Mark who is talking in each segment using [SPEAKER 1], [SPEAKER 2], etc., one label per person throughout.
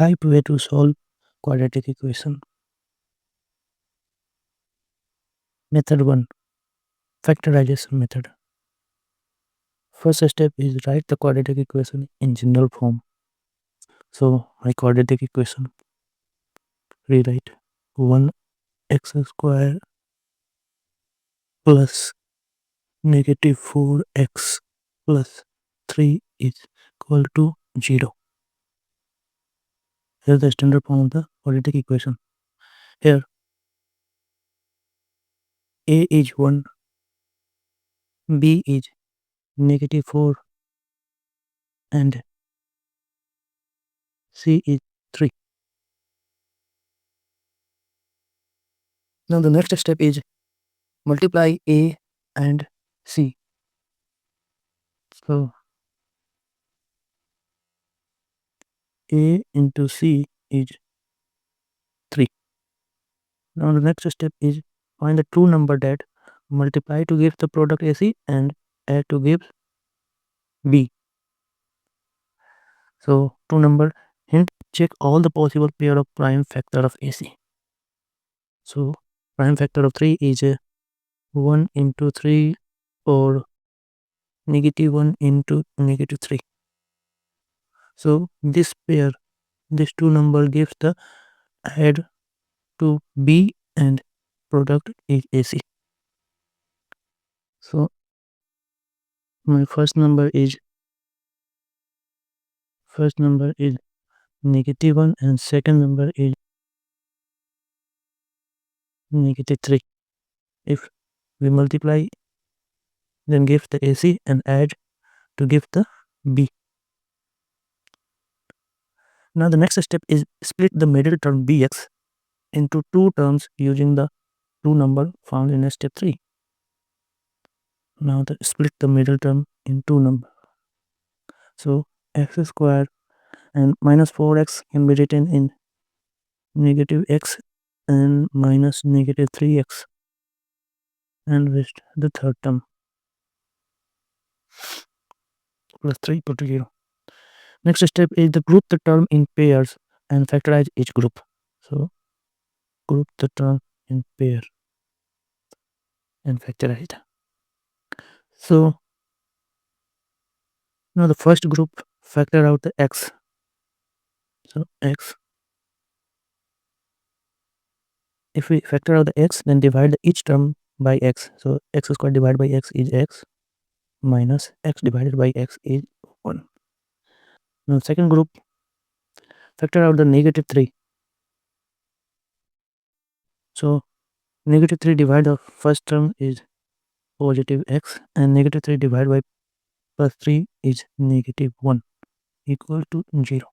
[SPEAKER 1] 5 way to solve quadratic equation. Method 1. Factorization method. First step is write the quadratic equation in general form. So my quadratic equation, rewrite 1x square plus negative 4x plus 3 is equal to 0. Here is the standard form of the quadratic equation. Here a is 1, b is negative 4 and c is 3. Now the next step is multiply a and c. So a into c is 3. Now the next step is find the true number that multiply to give the product AC and add to give B. So true number, hint, check all the possible pair of prime factor of AC. So prime factor of 3 is 1 into 3 or negative 1 into negative 3. So this pair, this two number gives the add to B and product is AC. So my first number is negative 1 and second number is negative 3. If we multiply, then give the AC and add to give the B. Now the next step is split the middle term Bx into two terms using the true number found in step 3. Now split the middle term in two numbers. So x square and minus 4x can be written in negative x and minus negative 3x, and rest the third term plus 3 equal to 0. Next step is to group the term in pairs and factorize each group. So group the term in pair and factorize it. So now the first group, factor out the x. So x, if we factor out the x, then divide each term by x. So x squared divided by x is x minus x divided by x is 1. Now second group, factor out the negative 3. So negative 3 divided the first term is positive x, and negative 3 divided by plus 3 is negative 1 equal to 0.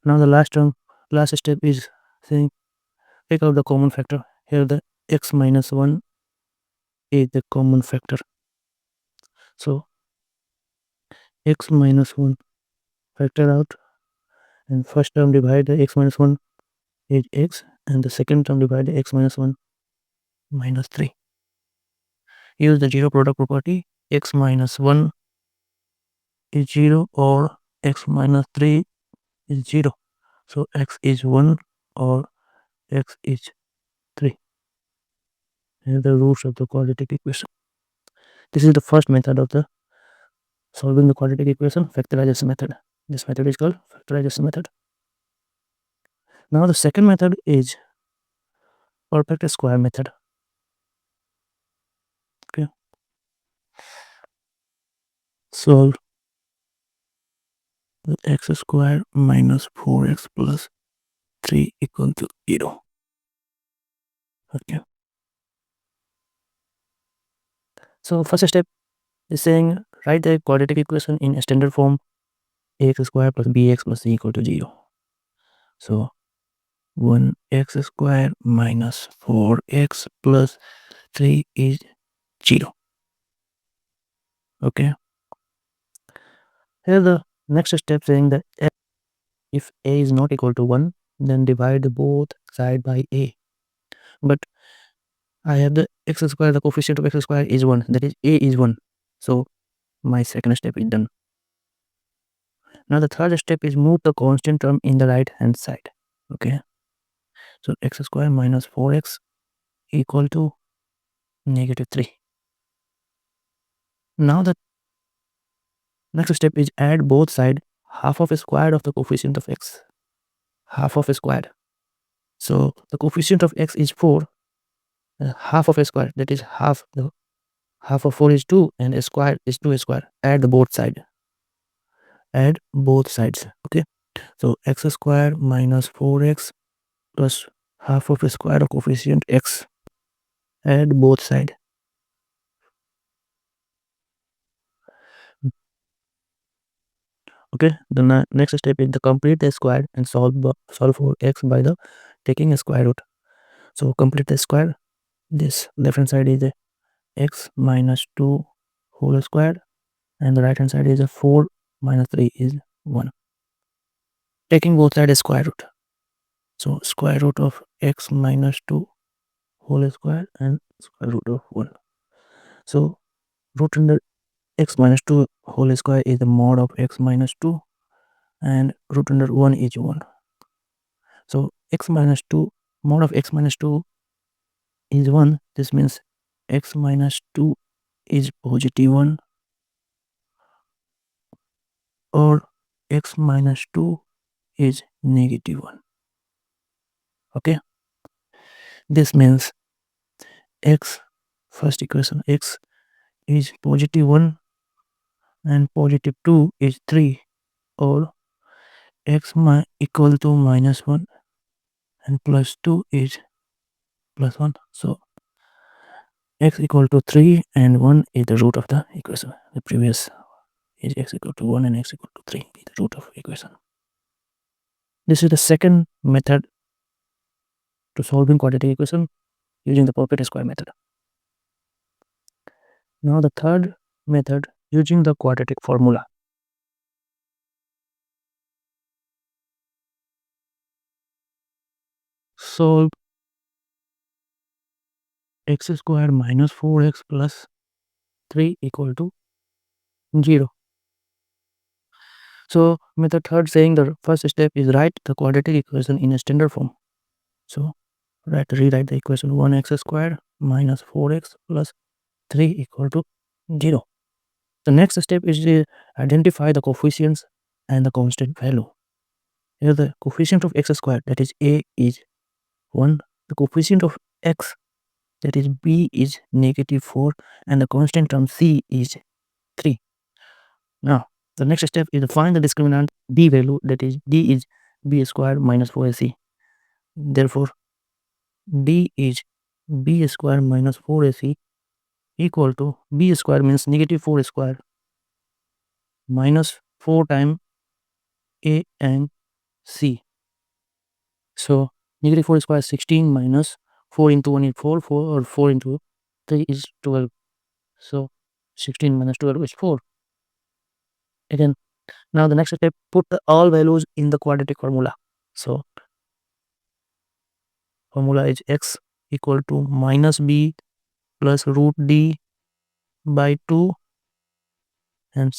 [SPEAKER 1] Now the last step is saying take out the common factor. Here the x minus 1 is the common factor. So x minus 1 factor out, and first term divide the x minus 1 is x, and the second term divide the x minus 1 minus 3. Use the zero product property. X minus 1 is 0 or x minus 3 is 0. So x is 1 or x is 3. And the roots of the quadratic equation. This is the first method of the solving the quadratic equation, factorization method. This method is called factorization method. Now the second method is perfect square method. Okay. Solve the x square minus 4x plus 3 equal to 0. Okay. So first step is saying write the quadratic equation in standard form, ax square plus bx plus c equal to 0. So 1x square minus 4x plus 3 is 0. Okay. Here the next step saying that if a is not equal to 1, then divide both side by a. But I have the x square, the coefficient of x square is 1, that is a is 1. So my second step is done. Now the third step is move the constant term in the right hand side. Okay, so x square minus 4x equal to -3. Now the next step is add both sides half of a square of the coefficient of x. Half of a square. So the coefficient of x is 4. Half of a square, that is half. The half of 4 is 2 and a square is 2 square. Add the both side. Add both sides. Okay. So x square minus 4x plus half of a square of coefficient x. Add both side. Okay. The next step is to complete the square and solve for x by the taking a square root. So complete the square. This left hand side is a x minus 2 whole square and the right hand side is a 4 minus 3 is 1. Taking both sides square root. So square root of x minus 2 whole square and square root of 1. So root under x minus 2 whole square is the mod of x minus 2 and root under 1 is 1. So x minus 2 mod of x minus 2 is 1. This means x minus 2 is positive 1 or x minus 2 is negative 1. Okay. This means x, first equation, x is positive 1 and positive 2 is 3, or x equal to minus 1 and plus 2 is plus 1. So x equal to 3 and 1 is the root of the equation. The previous is x equal to 1 and x equal to 3 is the root of equation. This is the second method to solving quadratic equation using the perfect square method. Now the third method using the quadratic formula. Solve x square minus 4x plus 3 equal to 0. So method third saying the first step is write the quadratic equation in a standard form. So rewrite the equation 1x square minus 4x plus 3 equal to 0. The next step is to identify the coefficients and the constant value. Here the coefficient of x square, that is a, is 1. The coefficient of x, that is b, is -4, and the constant term c is 3. Now the next step is to find the discriminant d value, that is d is b square minus 4ac. Therefore d is b square minus 4ac equal to b square means -4 square minus 4 times a and c. So -4 square is 16 minus 4 into 1 is 4, 4 or 4 into 3 is 12. So 16 minus 12 is 4. Again, now the next step, put all values in the quadratic formula. So formula is x equal to minus b plus root d by 2, and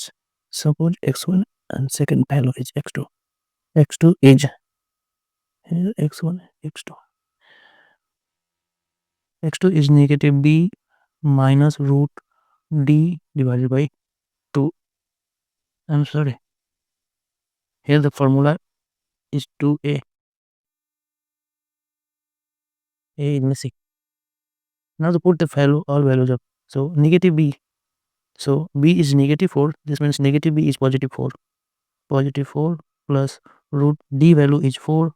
[SPEAKER 1] suppose x1 and second value is x2. X2 is x1, x2. X2 is negative b minus root d divided by 2. I'm sorry. Here the formula is 2a. A is missing. Now to put the value, all values up. So negative b. So b is -4. This means negative b is positive 4. Positive 4 plus root d value is 4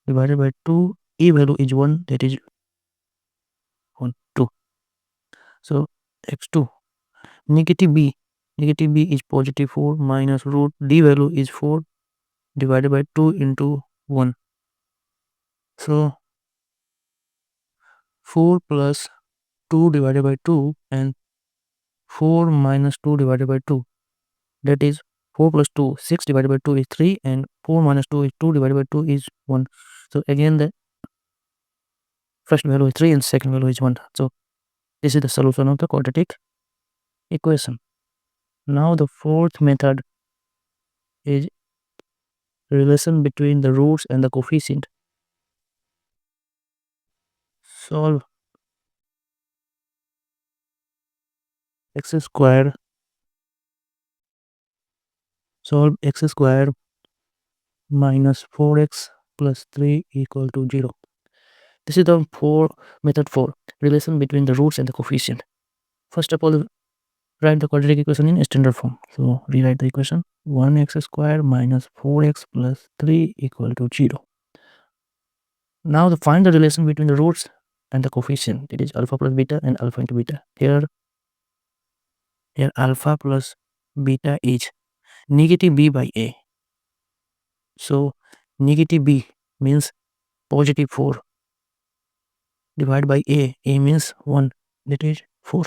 [SPEAKER 1] divided by 2. A value is 1, that is 1, 2. So x2 negative b. Negative b is positive 4 minus root d value is 4 divided by 2 into 1. So 4 plus 2 divided by 2 and 4 minus 2 divided by 2, that is 4 plus 2, 6 divided by 2 is 3 and 4 minus 2 is 2 divided by 2 is 1. So again the first value is 3 and second value is 1. So this is the solution of the quadratic equation. Now the fourth method is relation between the roots and the coefficient. Solve x square. Solve x square minus 4x plus 3 equal to 0. This is the method 4, relation between the roots and the coefficient. First of all, write the quadratic equation in standard form. So rewrite the equation: 1x square minus 4x plus 3 equal to 0. Now find the relation between the roots and the coefficient. It is alpha plus beta and alpha into beta. Here alpha plus beta is negative b by a. So negative b means positive 4 divided by a. A means 1, that is 4.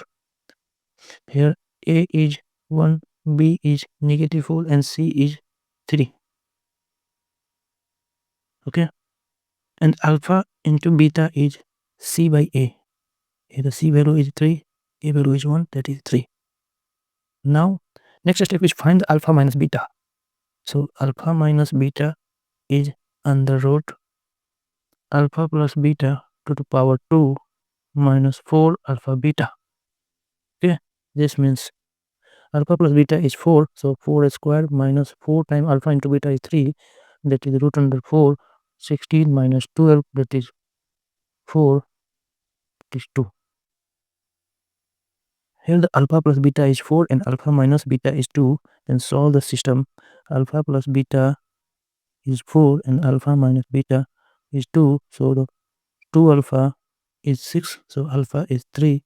[SPEAKER 1] Here a is 1, b is negative 4 and c is 3. Okay, and alpha into beta is c by a. Here the c value is 3, a value is 1, that is 3. Now next step is find the alpha minus beta. So alpha minus beta is under root alpha plus beta to the power 2 minus 4 alpha beta. Okay, this means alpha plus beta is 4, so 4 square minus 4 times alpha into beta is 3, that is root under 4. 16 minus 12, that is 4, that is 2. Here the alpha plus beta is 4 and alpha minus beta is 2. Then solve the system. Alpha plus beta is 4 and alpha minus beta is 2. So the 2 alpha is 6. So alpha is 3.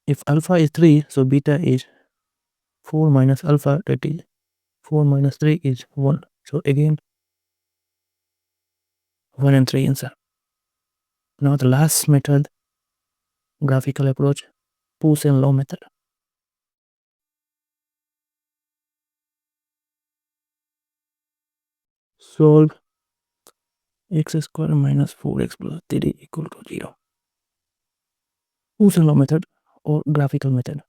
[SPEAKER 1] If alpha is 3, so beta is 4 minus alpha, that is 4 minus 3 is 1. So again 1 and 3 answer. Now the last method, graphical approach, Po-Shen Loh method. Solve x square minus 4x plus 3 equal to 0. Po-Shen Loh method or graphical method.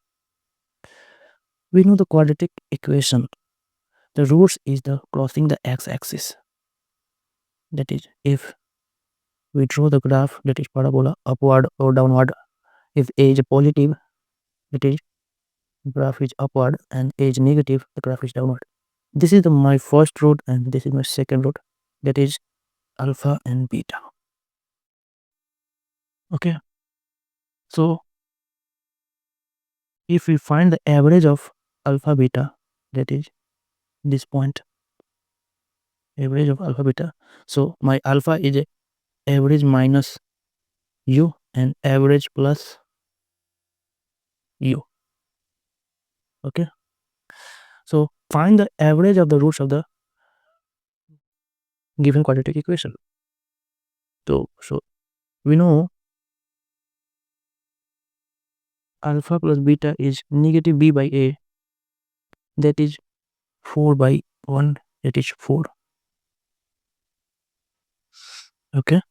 [SPEAKER 1] We know the quadratic equation. The roots is the crossing the x-axis. That is, if we draw the graph, that is parabola, upward or downward. If a is positive, that is graph is upward, and a is negative, the graph is downward. This is my first root and this is my second root, that is alpha and beta. Okay, so if we find the average of alpha beta, that is this point, average of alpha beta, so my alpha is a average minus u and average plus u. Okay, so find the average of the roots of the given quadratic equation. So we know alpha plus beta is negative b by a, that is 4 by 1, that is 4. Okay,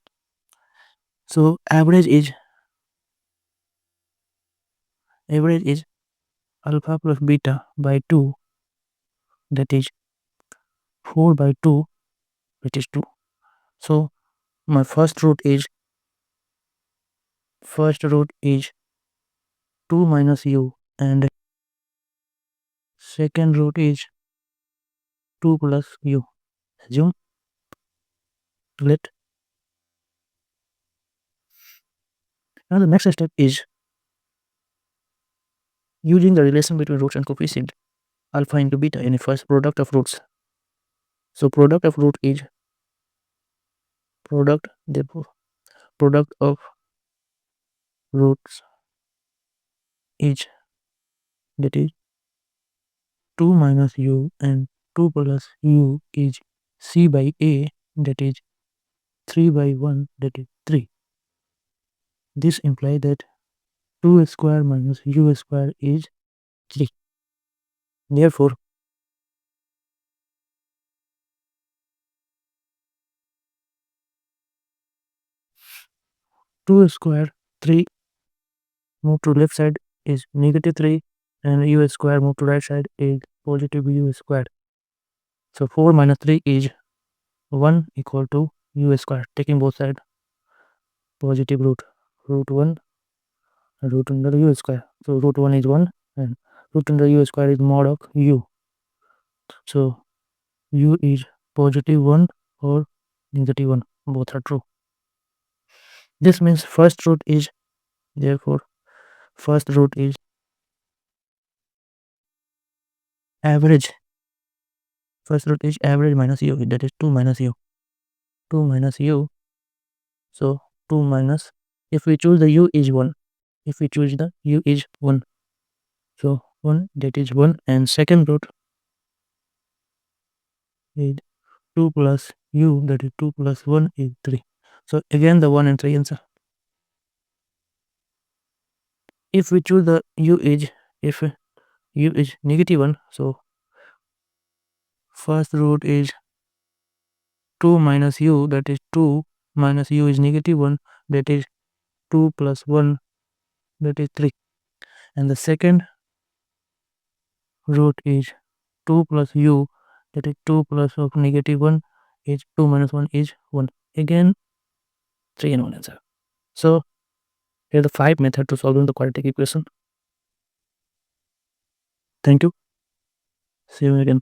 [SPEAKER 1] so average is alpha plus beta by 2, that is 4 by 2, that is 2. So my first root is 2 minus u and second root is 2 plus u. Assume, let. Now the next step is using the relation between roots and coefficient alpha into beta in a first product of roots. So product of root is therefore product of roots is, that is 2 minus u and 2 plus u is c by a, that is 3 by 1, that is 3. This implies that 2 square minus u square is 3. Therefore 2 square 3 move to left side is negative 3 and u square move to right side is positive u square. So 4 minus 3 is 1 equal to u square. Taking both sides positive root 1 root under u square. So root 1 is 1 and root under u square is mod of u. So u is positive 1 or negative 1. Both are true. This means first root is, therefore first root is average. First root is average minus u, that is 2 minus u. 2 minus u. So 2 minus, if we choose the u is 1, if we choose the u is 1, so 1, that is 1, and second root is 2 plus u, that is 2 plus 1 is 3. So again the 1 and 3 answer. If we choose the u is, if u is negative 1, so first root is 2 minus u, that is 2 minus u is negative 1, that is 2 plus 1, that is 3, and the second root is 2 plus u, that is 2 plus of negative 1 is 2 minus 1 is 1. Again 3 and 1 answer. So here are the 5 methods to solving the quadratic equation. Thank you. See you again.